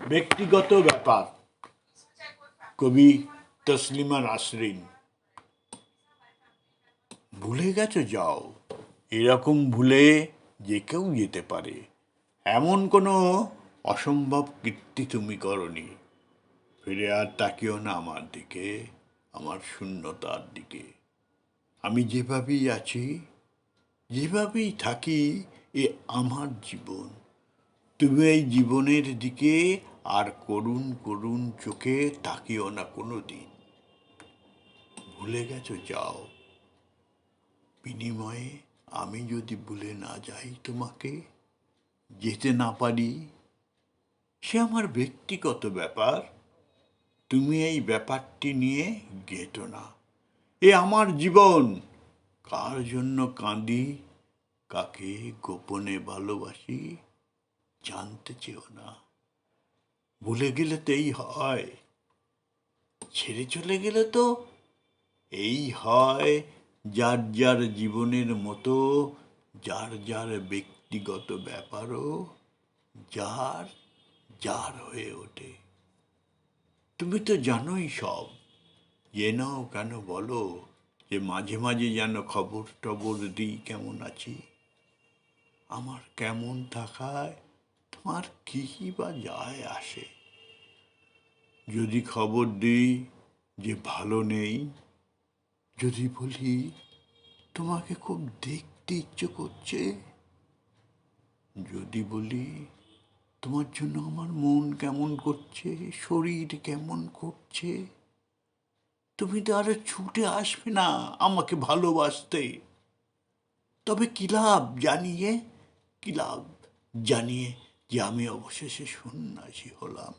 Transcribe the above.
ব্যক্তিগত ব্যাপার। কবি তসলিমা নাসরিন। ভুলে গেছো যাও, এরকম ভুলে যে কেউ যেতে পারে, এমন কোনো অসম্ভব কীর্তি তুমি করনি। ফিরে আর তাকিও না আমার দিকে, আমার শূন্যতার দিকে। আমি যেভাবেই আছি, যেভাবেই থাকি, এ আমার জীবন। তুমি এই জীবনের দিকে আর করুণ করুণ চোখে তাকিও না কোনো দিন। ভুলে গেছো যাও, বিনিময়ে আমি যদি ভুলে না যাই তোমাকে, যেতে না পারি, সে আমার ব্যক্তিগত ব্যাপার। তুমি এই ব্যাপারটি নিয়ে গেতো না। এ আমার জীবন, কার জন্য কাঁদি, কাকে গোপনে ভালোবাসি, জানতে চেও না। ভুলে গেলে তো এই হয়, ছেড়ে চলে গেলে তো এই হয়। যার যার জীবনের মতো, যার যার ব্যক্তিগত ব্যাপারও যার যার হয়ে ওঠে। তুমি তো জানোই সব, জেনেও কেন বলো যে মাঝে মাঝে যেন খবর টবর দিই কেমন আছি। আমার কেমন থাকায় তোমার কী বা যায় আসে? যদি খবর দিই যে ভালো নেই, যদি বলি তোমাকে খুব দেখতে ইচ্ছে করছে, যদি বলি তোমার জন্য আমার মন কেমন করছে, শরীর কেমন করছে, তুমি তো আরো ছুটে আসবে না আমাকে ভালোবাসতে। তবে কি লাভ জানিয়ে, কি লাভ জানিয়ে যে আমি অবশেষে সন্ন্যাসী হলাম।